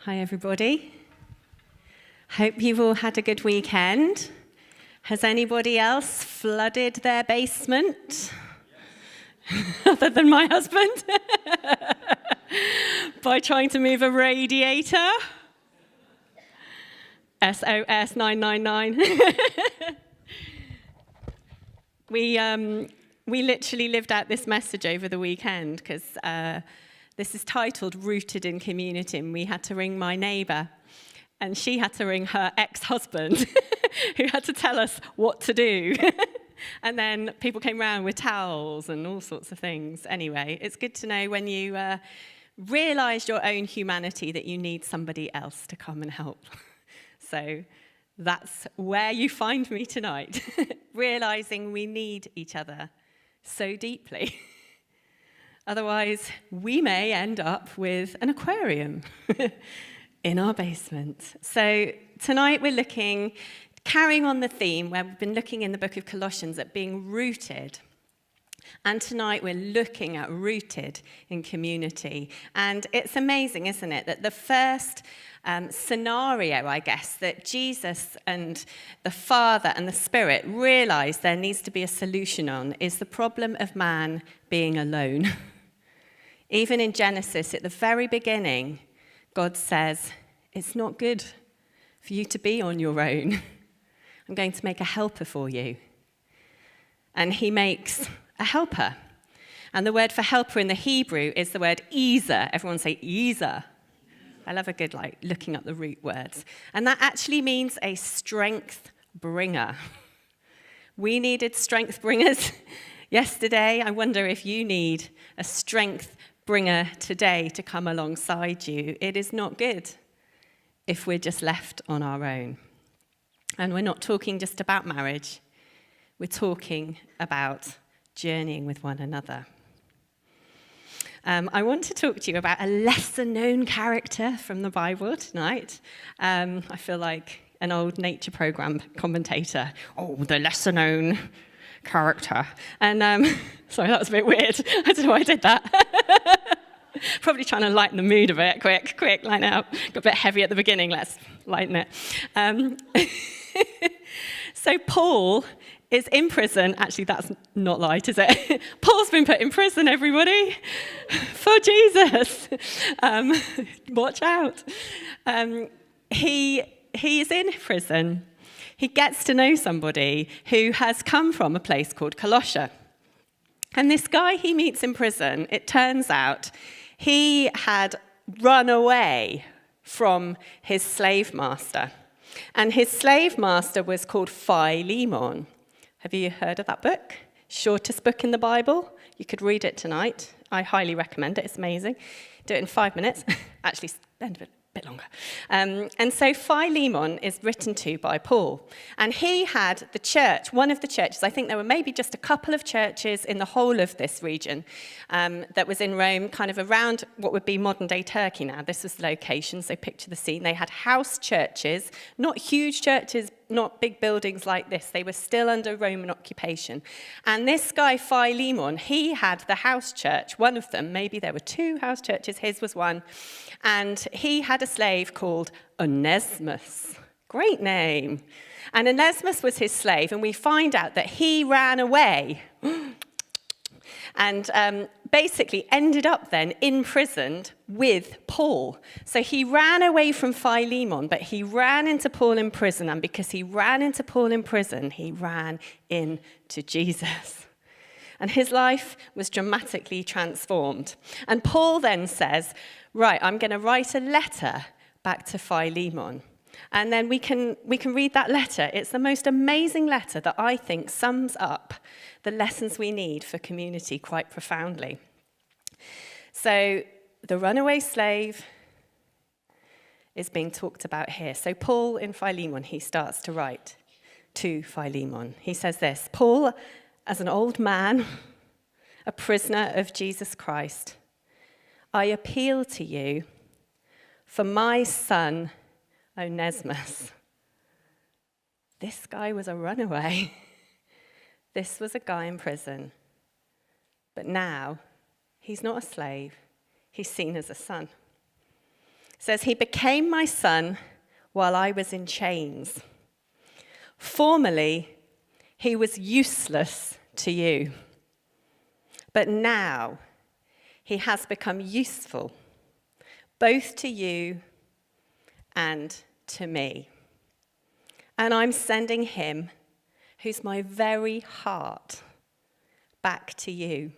Hi, everybody. Hope you've all had a good weekend. Has anybody else flooded their basement? Other than my husband? By trying to move a radiator? SOS 999. We literally lived out this message over the weekend because this is titled Rooted in Community, and we had to ring my neighbour, and she had to ring her ex-husband, who had to tell us what to do. And then people came round with towels and all sorts of things. Anyway, it's good to know when you realise your own humanity that you need somebody else to come and help. So that's where you find me tonight, realising we need each other so deeply. Otherwise, we may end up with an aquarium in our basement. So tonight we're carrying on the theme where we've been looking in the book of Colossians at being rooted. And tonight we're looking at rooted in community. And it's amazing, isn't it, that the first scenario, I guess, that Jesus and the Father and the Spirit realize there needs to be a solution on is the problem of man being alone. Even in Genesis, at the very beginning, God says, it's not good for you to be on your own. I'm going to make a helper for you. And he makes a helper. And the word for helper in the Hebrew is the word Ezer. Everyone say Ezer. I love a good, looking up the root words. And that actually means a strength bringer. We needed strength bringers yesterday. I wonder if you need a strength bringer today to come alongside you. It is not good if we're just left on our own. And we're not talking just about marriage. We're talking about journeying with one another. I want to talk to you about a lesser-known character from the Bible tonight. I feel like an old nature program commentator. Oh, the lesser-known character. And sorry, that was a bit weird. I don't know why I did that. Probably trying to lighten the mood a bit. Quick, lighten it up. Got a bit heavy at the beginning. Let's lighten it. So Paul is in prison. Actually, that's not light, is it? Paul's been put in prison, everybody, for Jesus. Watch out. He is in prison. He gets to know somebody who has come from a place called Colossia. And this guy he meets in prison, it turns out he had run away from his slave master. And his slave master was called Philemon. Have you heard of that book? Shortest book in the Bible. You could read it tonight. I highly recommend it. It's amazing. Do it in 5 minutes. Actually, spend a bit longer. And so Philemon is written to by Paul. And he had the church, one of the churches, I think there were maybe just a couple of churches in the whole of this region that was in Rome, kind of around what would be modern-day Turkey now. This was the location, so picture the scene. They had house churches, not huge churches, not big buildings like this. They were still under Roman occupation. And this guy, Philemon, he had the house church, one of them. Maybe there were 2 house churches. His was one. And he had a slave called Onesimus. Great name. And Onesimus was his slave, and we find out that he ran away and basically ended up then imprisoned with Paul. So he ran away from Philemon, but he ran into Paul in prison, and because he ran into Paul in prison, he ran into Jesus. And his life was dramatically transformed. And Paul then says, right, I'm going to write a letter back to Philemon. And then we can read that letter. It's the most amazing letter that I think sums up the lessons we need for community quite profoundly. So the runaway slave is being talked about here. So Paul in Philemon, he starts to write to Philemon. He says this, Paul, as an old man, a prisoner of Jesus Christ, I appeal to you for my son, Onesimus. This guy was a runaway. This was a guy in prison. But now, he's not a slave. He's seen as a son. says, he became my son while I was in chains. Formerly, he was useless to you, but now he has become useful both to you and to me. And I'm sending him, who's my very heart, back to you.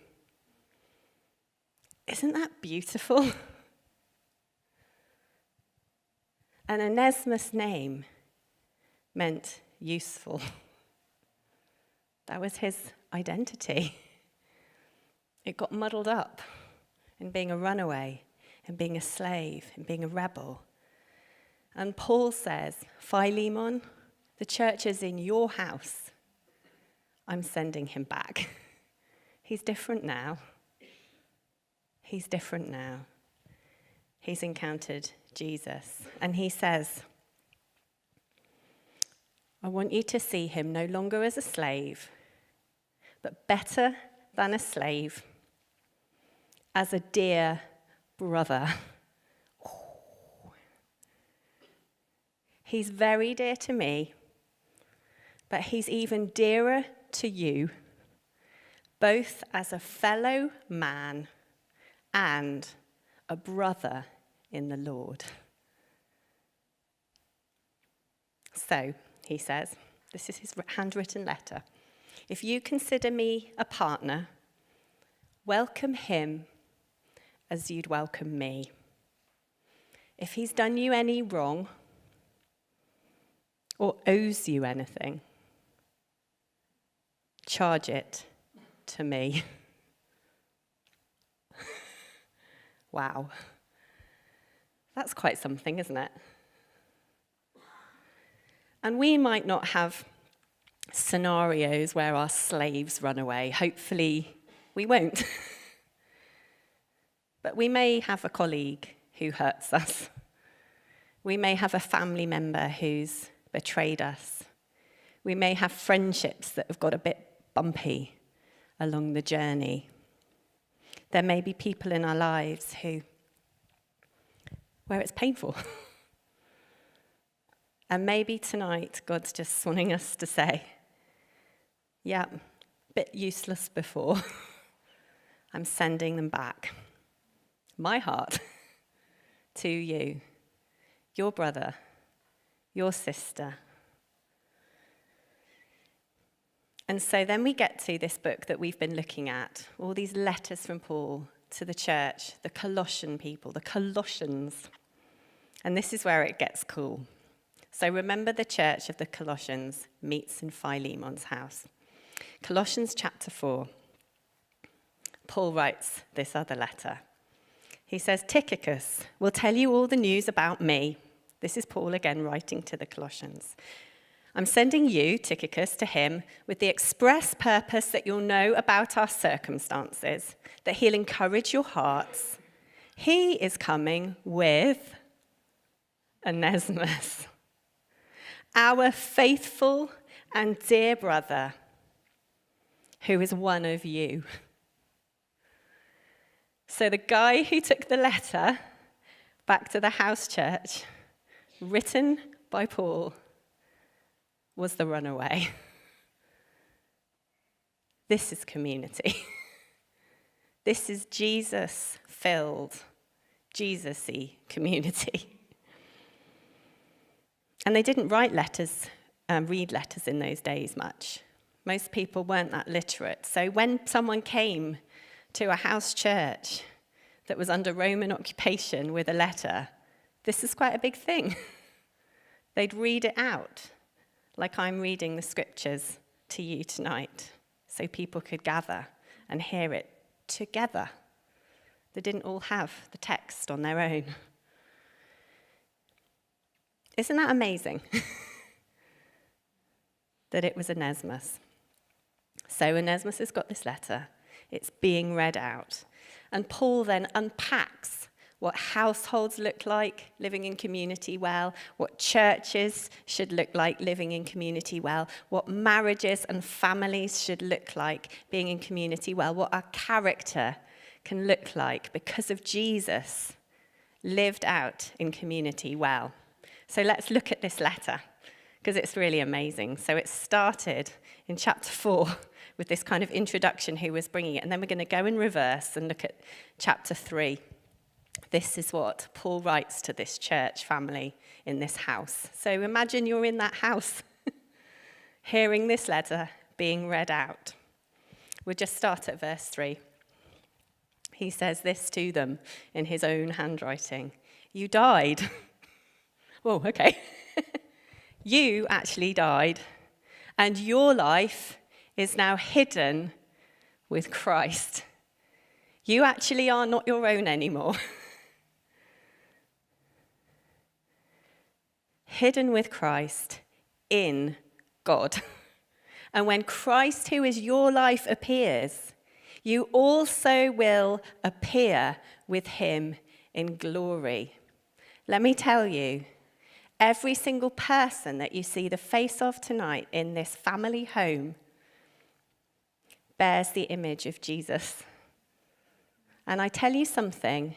Isn't that beautiful? And Onesimus' name meant useful. That was his identity. It got muddled up in being a runaway, in being a slave, in being a rebel. And Paul says, Philemon, the church is in your house. I'm sending him back. He's different now. He's different now. He's encountered Jesus. And he says, I want you to see him no longer as a slave, but better than a slave, as a dear brother. He's very dear to me, but he's even dearer to you, both as a fellow man and a brother in the Lord. So, he says, this is his handwritten letter. If you consider me a partner, welcome him as you'd welcome me. If he's done you any wrong or owes you anything, charge it to me. Wow. That's quite something, isn't it? And we might not have scenarios where our slaves run away. Hopefully, we won't. But we may have a colleague who hurts us. We may have a family member who's betrayed us. We may have friendships that have got a bit bumpy along the journey. There may be people in our lives where it's painful. And maybe tonight, God's just wanting us to say, yeah, bit useless before. I'm sending them back. My heart to you, your brother, your sister. And so then we get to this book that we've been looking at, all these letters from Paul to the church, the Colossian people, the Colossians. And this is where it gets cool. So remember, the church of the Colossians meets in Philemon's house. Colossians chapter 4, Paul writes this other letter. He says, Tychicus will tell you all the news about me. This is Paul again writing to the Colossians. I'm sending you, Tychicus, to him with the express purpose that you'll know about our circumstances, that he'll encourage your hearts. He is coming with Onesimus, our faithful and dear brother, who is one of you. So the guy who took the letter back to the house church, written by Paul, was the runaway. This is community. This is Jesus-filled, Jesus-y community. And they didn't write letters, read letters in those days much. Most people weren't that literate. So when someone came to a house church that was under Roman occupation with a letter, this is quite a big thing. They'd read it out, like I'm reading the scriptures to you tonight, so people could gather and hear it together. They didn't all have the text on their own. Isn't that amazing? That it was Onesimus. So Onesimus has got this letter. It's being read out. And Paul then unpacks what households look like living in community well, what churches should look like living in community well, what marriages and families should look like being in community well, what our character can look like because of Jesus lived out in community well. So let's look at this letter, because it's really amazing. So it started in chapter 4 with this kind of introduction, who was bringing it, and then we're going to go in reverse and look at chapter 3. This is what Paul writes to this church family in this house. So imagine you're in that house, hearing this letter being read out. We'll just start at verse 3. He says this to them in his own handwriting. You died. Whoa, okay. You actually died, and your life is now hidden with Christ. You actually are not your own anymore. Hidden with Christ in God. And when Christ, who is your life, appears, you also will appear with him in glory. Let me tell you, every single person that you see the face of tonight in this family home bears the image of Jesus. And I tell you something,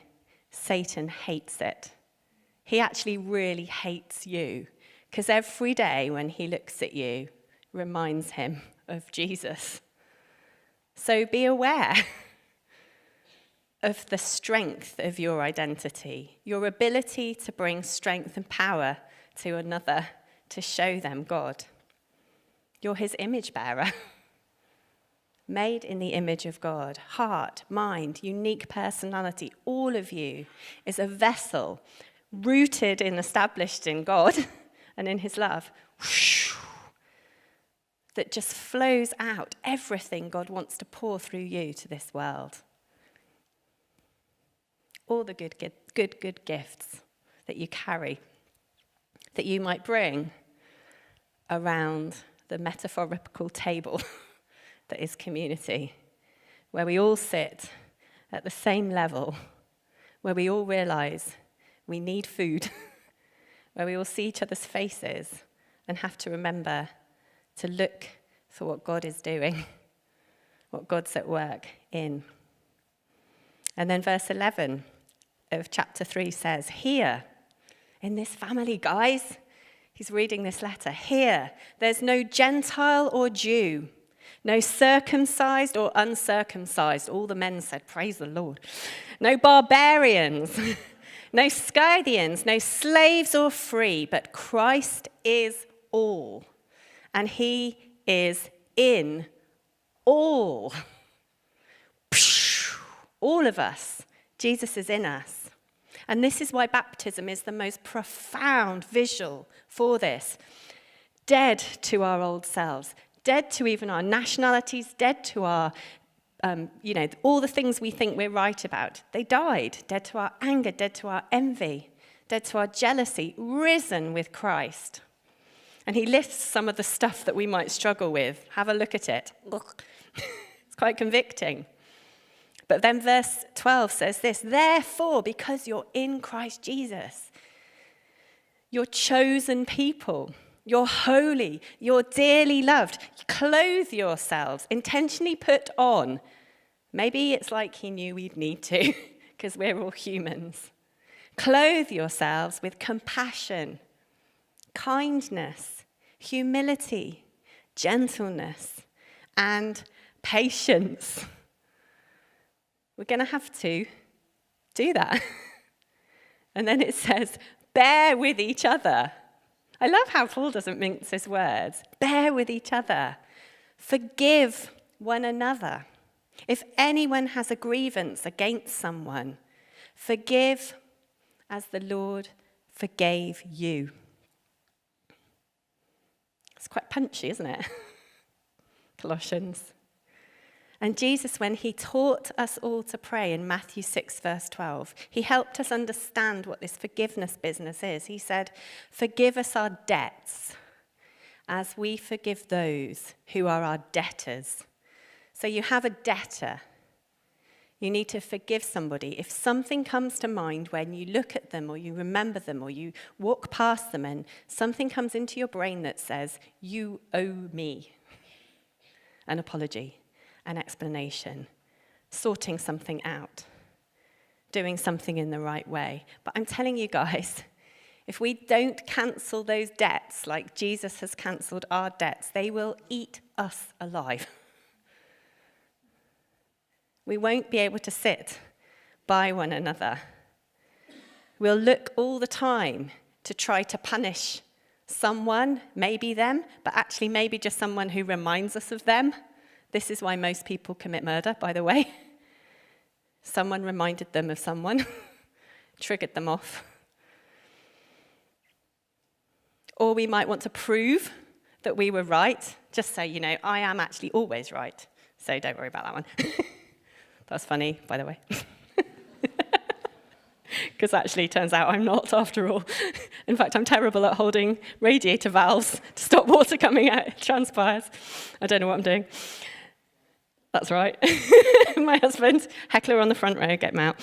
Satan hates it. He actually really hates you, because every day when he looks at you, reminds him of Jesus. So be aware of the strength of your identity, your ability to bring strength and power to another, to show them God. You're his image bearer, made in the image of God. Heart, mind, unique personality, all of you is a vessel rooted and established in God and in his love, that just flows out everything God wants to pour through you to this world. All the good gifts that you carry, that you might bring around the metaphorical table that is community, where we all sit at the same level, where we all realize we need food, where we all see each other's faces and have to remember to look for what God is doing, what God's at work in. And then verse 11 of chapter 3 says, here, in this family, guys, he's reading this letter, here, there's no Gentile or Jew, no circumcised or uncircumcised. All the men said, praise the Lord. No barbarians, no Scythians, no slaves or free, but Christ is all. And he is in all. All of us. Jesus is in us. And this is why baptism is the most profound visual for this. Dead to our old selves, dead to even our nationalities, dead to our, all the things we think we're right about. They died. Dead to our anger, dead to our envy, dead to our jealousy, risen with Christ. And he lists some of the stuff that we might struggle with. Have a look at it. It's quite convicting. But then verse 12 says this, therefore, because you're in Christ Jesus, you're chosen people, you're holy, you're dearly loved, clothe yourselves, intentionally put on. Maybe it's like he knew we'd need to, because we're all humans. Clothe yourselves with compassion, kindness, humility, gentleness, and patience. We're going to have to do that. And then it says, bear with each other. I love how Paul doesn't mince his words. Bear with each other. Forgive one another. If anyone has a grievance against someone, forgive as the Lord forgave you. It's quite punchy, isn't it? Colossians. And Jesus, when he taught us all to pray in Matthew 6, verse 12, he helped us understand what this forgiveness business is. He said, forgive us our debts as we forgive those who are our debtors. So you have a debtor. You need to forgive somebody. If something comes to mind when you look at them or you remember them or you walk past them and something comes into your brain that says, you owe me an apology, an explanation, sorting something out. doing something in the right way. But I'm telling you guys, if we don't cancel those debts like Jesus has cancelled our debts, they will eat us alive. We won't be able to sit by one another. We'll look all the time to try to punish someone, maybe them, but actually maybe just someone who reminds us of them. This is why most people commit murder, by the way. Someone reminded them of someone, triggered them off. Or we might want to prove that we were right, just so you know, I am actually always right, so don't worry about that one. That's funny, by the way. Because actually, it turns out I'm not, after all. In fact, I'm terrible at holding radiator valves to stop water coming out. It transpires. I don't know what I'm doing. That's right. My husband, heckler on the front row, get him out.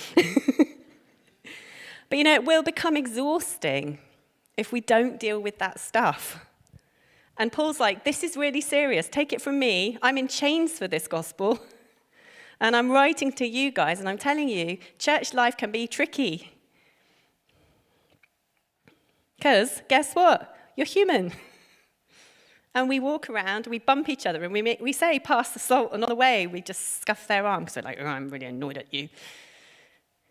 But you know, it will become exhausting if we don't deal with that stuff. And Paul's like, this is really serious. Take it from me. I'm in chains for this gospel. And I'm writing to you guys, and I'm telling you, church life can be tricky. Because guess what? You're human. And we walk around, we bump each other, and we say, pass the salt, and on the way, we just scuff their arm, because we're like, oh, I'm really annoyed at you.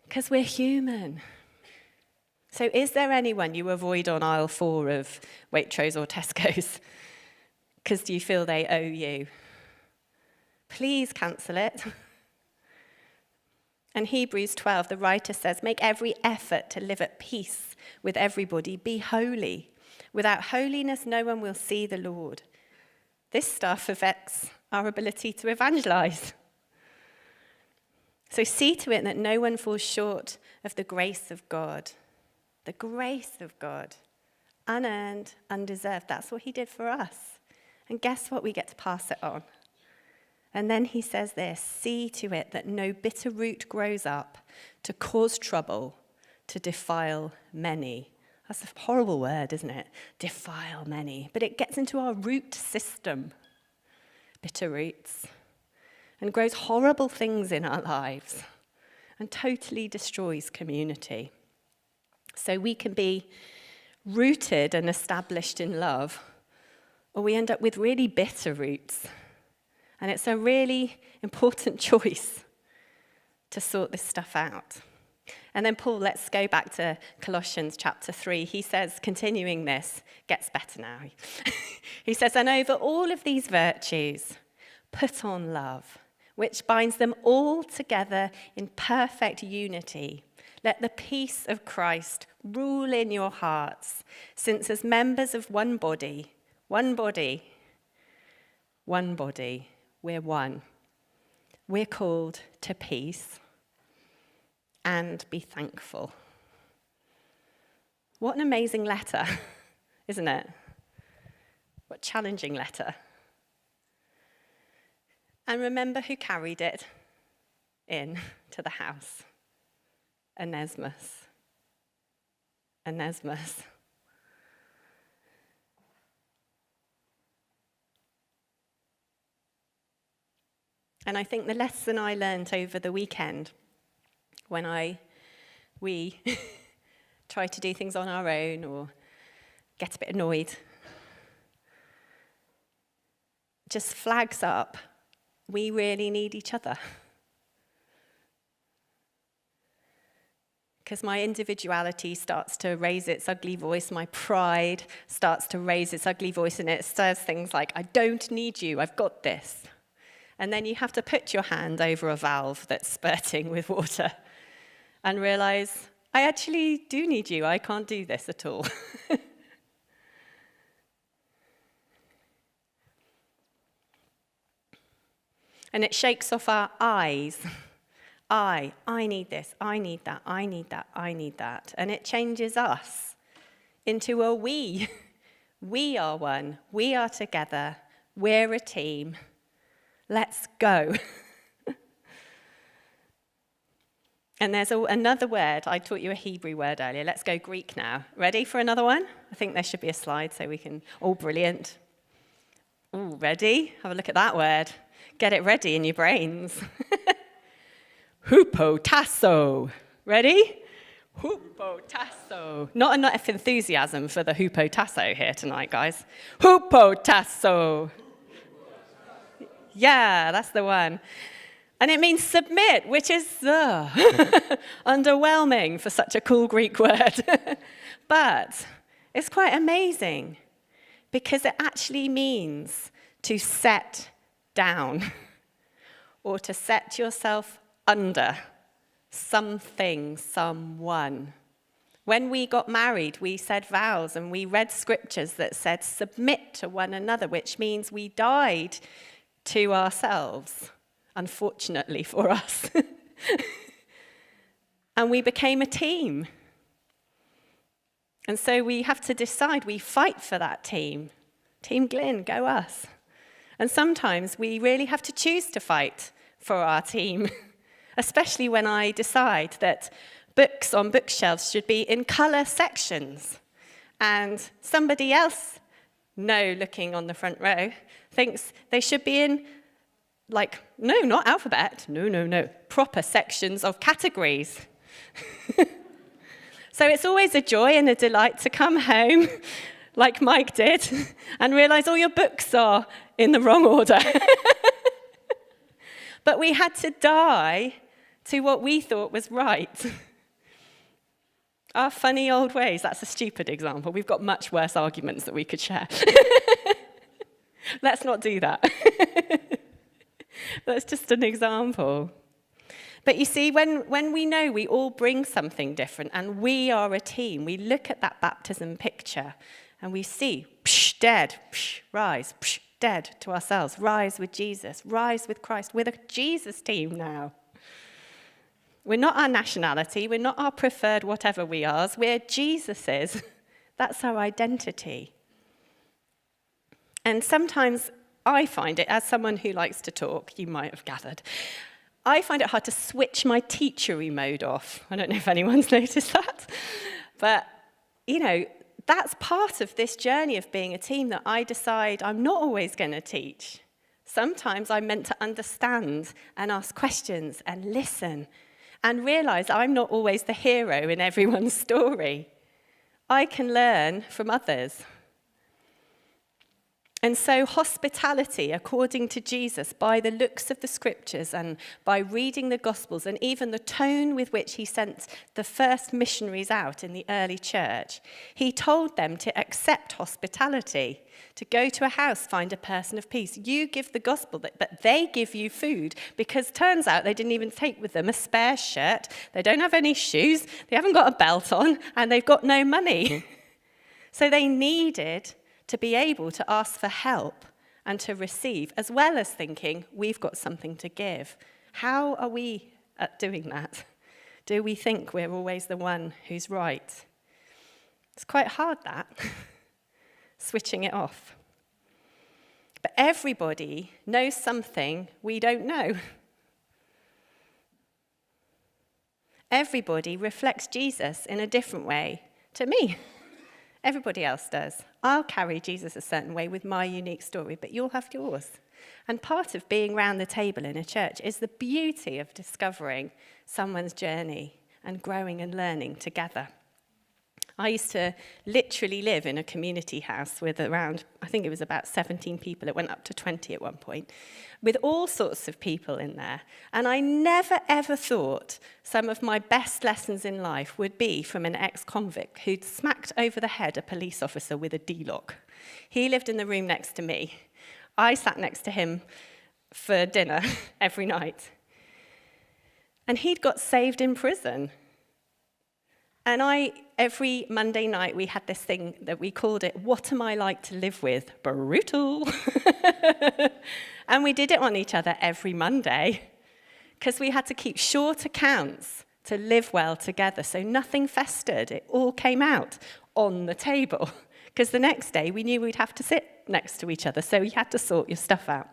Because we're human. So is there anyone you avoid on aisle 4 of Waitrose or Tesco's? Because do you feel they owe you? Please cancel it. And Hebrews 12, the writer says, make every effort to live at peace with everybody. Be holy. Without holiness, no one will see the Lord. This stuff affects our ability to evangelize. So see to it that no one falls short of the grace of God. The grace of God. Unearned, undeserved. That's what he did for us. And guess what? We get to pass it on. And then he says this, see to it that no bitter root grows up to cause trouble, to defile many. That's a horrible word, isn't it? Defile many. But it gets into our root system, bitter roots, and grows horrible things in our lives and totally destroys community. So we can be rooted and established in love, or we end up with really bitter roots. And it's a really important choice to sort this stuff out. And then Paul, let's go back to Colossians chapter 3. He says, continuing this, gets better now. He says, and over all of these virtues, put on love, which binds them all together in perfect unity. Let the peace of Christ rule in your hearts, since as members of one body, we're one. We're called to peace and be thankful. What an amazing letter, isn't it? What a challenging letter. And remember who carried it in to the house. Onesimus. And I think the lesson I learned over the weekend when we try to do things on our own or get a bit annoyed, just flags up, we really need each other. Because my individuality starts to raise its ugly voice, my pride starts to raise its ugly voice, and it says things like, I don't need you, I've got this. And then you have to put your hand over a valve that's spurting with water and realize, I actually do need you. I can't do this at all. And it shakes off our eyes. I need this, I need that, I need that, I need that. And it changes us into a we. We are one. We are together. We're a team. Let's go. And there's another word. I taught you a Hebrew word earlier. Let's go Greek now. Ready for another one? I think there should be a slide so we can... Oh, brilliant. Oh, ready? Have a look at that word. Get it ready in your brains. Hupotasso. Ready? Hupotasso. Not enough enthusiasm for the hupotasso here tonight, guys. Hupotasso. Yeah, that's the one. And it means submit, which is underwhelming for such a cool Greek word. But it's quite amazing because it actually means to set down or to set yourself under something, someone. When we got married, we said vows and we read scriptures that said submit to one another, which means we died to ourselves, unfortunately for us. And we became a team. And so we have to decide, we fight for that team. Team Glynn, go us. And sometimes we really have to choose to fight for our team, especially when I decide that books on bookshelves should be in colour sections. And somebody else, looking on the front row, thinks they should be in, no, not alphabet, no, proper sections of categories. So it's always a joy and a delight to come home, like Mike did, and realise all your books are in the wrong order. But we had to die to what we thought was right. Our funny old ways, that's a stupid example. We've got much worse arguments that we could share. Let's not do that. That's just an example. But you see, when we know we all bring something different and we are a team, we look at that baptism picture and we see, dead, rise, dead to ourselves, rise with Jesus, rise with Christ. We're the Jesus team now. We're not our nationality, we're not our preferred whatever we are, we're Jesus's. That's our identity. And sometimes I find it, as someone who likes to talk, you might have gathered, I find it hard to switch my teachery mode off. I don't know if anyone's noticed that. But, that's part of this journey of being a team, that I decide I'm not always going to teach. Sometimes I'm meant to understand and ask questions and listen and realise I'm not always the hero in everyone's story. I can learn from others. And so hospitality, according to Jesus, by the looks of the scriptures and by reading the Gospels and even the tone with which he sent the first missionaries out in the early church, he told them to accept hospitality, to go to a house, find a person of peace. You give the gospel, but they give you food, because turns out they didn't even take with them a spare shirt, they don't have any shoes, they haven't got a belt on, and they've got no money. So they needed to be able to ask for help and to receive, as well as thinking, we've got something to give. How are we at doing that? Do we think we're always the one who's right? It's quite hard, that, switching it off. But everybody knows something we don't know. Everybody reflects Jesus in a different way to me. Everybody else does. I'll carry Jesus a certain way with my unique story, but you'll have yours. And part of being round the table in a church is the beauty of discovering someone's journey and growing and learning together. I used to literally live in a community house with around, I think it was about 17 people. It went up to 20 at one point, with all sorts of people in there. And I never, ever thought some of my best lessons in life would be from an ex-convict who'd smacked over the head a police officer with a D-lock. He lived in the room next to me. I sat next to him for dinner every night. And he'd got saved in prison. And every Monday night, we had this thing that we called it, What Am I Like to Live With? Brutal. And we did it on each other every Monday, because we had to keep short accounts to live well together, so nothing festered. It all came out on the table, because the next day we knew we'd have to sit next to each other, so you had to sort your stuff out.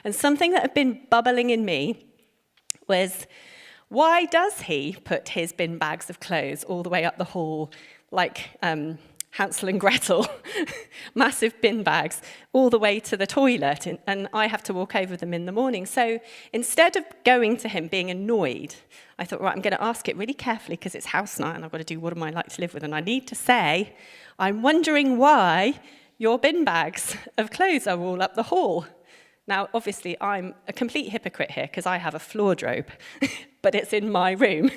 And something that had been bubbling in me was, why does he put his bin bags of clothes all the way up the hall, like Hansel and Gretel, massive bin bags, all the way to the toilet, and I have to walk over them in the morning. So instead of going to him being annoyed, I thought, right, I'm going to ask it really carefully because it's house night and I've got to do what am I like to live with, and I need to say, I'm wondering why your bin bags of clothes are all up the hall. Now, obviously, I'm a complete hypocrite here because I have a wardrobe, but it's in my room.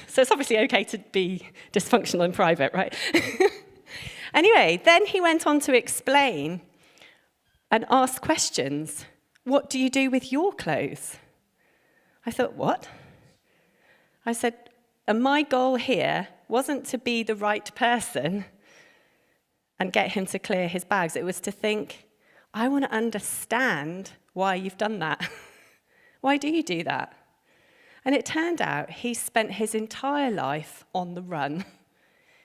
So it's obviously okay to be dysfunctional in private, right? Anyway, then he went on to explain and ask questions. What do you do with your clothes? I thought, what? I said, and my goal here wasn't to be the right person and get him to clear his bags. It was to think, I want to understand why you've done that. Why do you do that? And it turned out he spent his entire life on the run.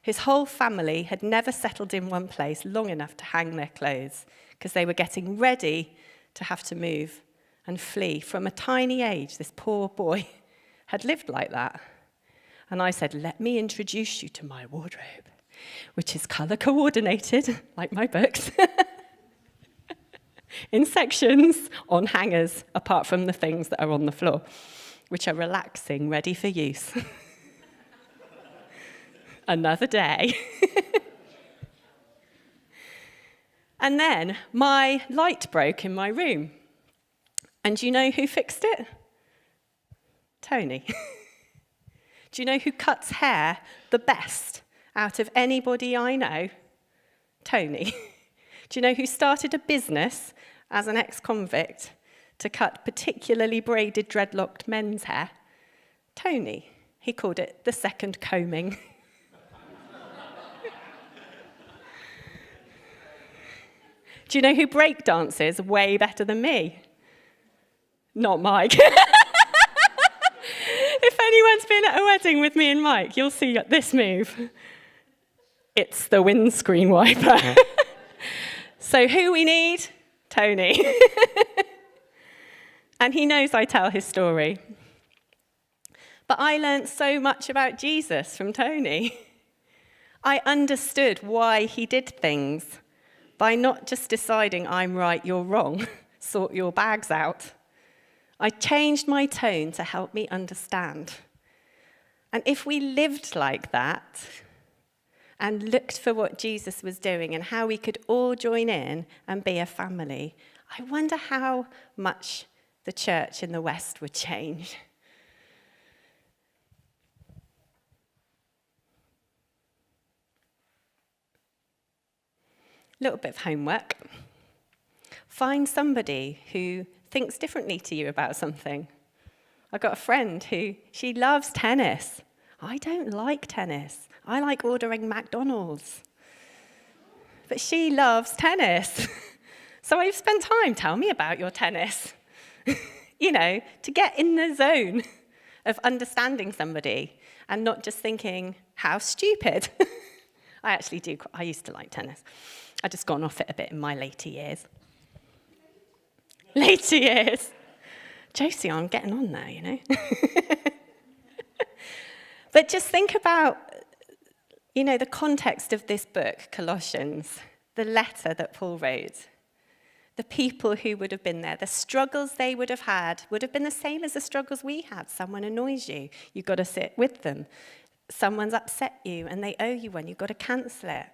His whole family had never settled in one place long enough to hang their clothes because they were getting ready to have to move and flee. From a tiny age, this poor boy had lived like that. And I said, let me introduce you to my wardrobe, which is colour coordinated, like my books, in sections on hangers, apart from the things that are on the floor, which are relaxing, ready for use. Another day. And then my light broke in my room. And do you know who fixed it? Tony. Do you know who cuts hair the best out of anybody I know? Tony. Do you know who started a business as an ex-convict to cut particularly braided, dreadlocked men's hair? Tony. He called it the second combing. Do you know who break dances way better than me? Not Mike. If anyone's been at a wedding with me and Mike, you'll see this move. It's the windscreen wiper. So who we need? Tony. And he knows I tell his story. But I learned so much about Jesus from Tony. I understood why he did things by not just deciding I'm right, you're wrong, sort your bags out. I changed my tone to help me understand. And if we lived like that and looked for what Jesus was doing and how we could all join in and be a family, I wonder how much the church in the West would change. A little bit of homework. Find somebody who thinks differently to you about something. I've got a friend who, she loves tennis. I don't like tennis. I like ordering McDonald's. But she loves tennis. So I've spent time, tell me about your tennis. You know, to get in the zone of understanding somebody and not just thinking, how stupid. I used to like tennis. I've just gone off it a bit in my later years. Later years. Josie, I'm getting on now, you know. But just think about, you know, the context of this book, Colossians, the letter that Paul wrote, the people who would have been there, the struggles they would have had would have been the same as the struggles we had. Someone annoys you, you've got to sit with them. Someone's upset you and they owe you one, you've got to cancel it.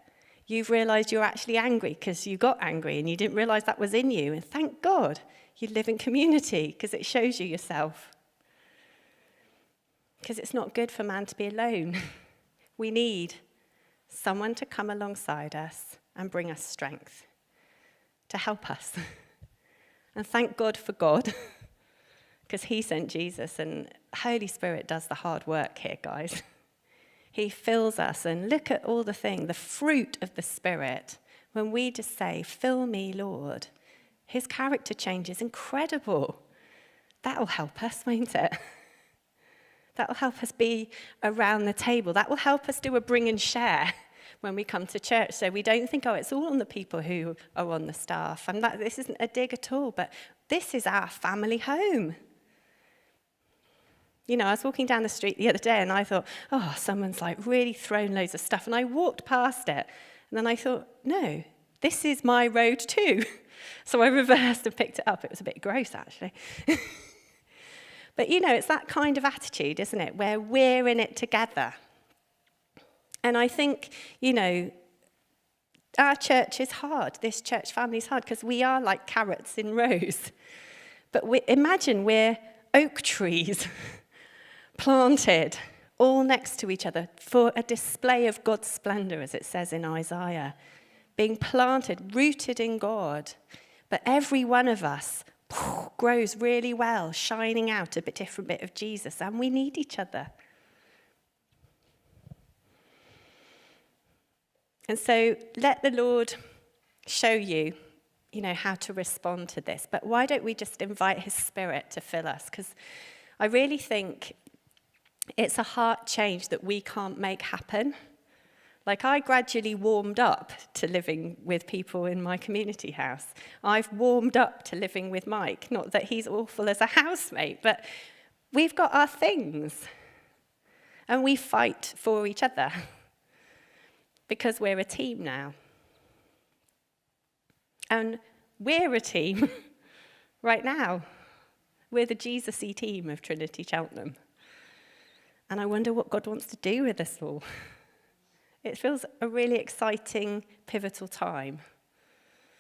You've realised you're actually angry because you got angry and you didn't realise that was in you. And thank God you live in community because it shows you yourself. Because it's not good for man to be alone. We need someone to come alongside us and bring us strength, to help us. And thank God for God, because he sent Jesus and Holy Spirit does the hard work here, guys. He fills us, and look at all the fruit of the Spirit. When we just say, fill me, Lord, his character change is incredible. That'll help us, won't it? That'll help us be around the table. That will help us do a bring and share when we come to church. So we don't think, oh, it's all on the people who are on the staff. And this isn't a dig at all, but this is our family home. You know, I was walking down the street the other day and I thought, oh, someone's like really thrown loads of stuff. And I walked past it. And then I thought, no, this is my road too. So I reversed and picked it up. It was a bit gross, actually. But, you know, it's that kind of attitude, isn't it, where we're in it together. And I think, you know, our church is hard. This church family is hard because we are like carrots in rows. But imagine we're oak trees planted all next to each other for a display of God's splendor, as it says in Isaiah. Being planted, rooted in God. But every one of us grows really well, shining out a different bit of Jesus, and we need each other. And so let the Lord show you, you know, how to respond to this. But why don't we just invite his Spirit to fill us? Because I really think it's a heart change that we can't make happen. Like, I gradually warmed up to living with people in my community house. I've warmed up to living with Mike. Not that he's awful as a housemate, but we've got our things. And we fight for each other because we're a team now. And we're a team right now. We're the Jesus-y team of Trinity Cheltenham. And I wonder what God wants to do with us all. It feels a really exciting, pivotal time.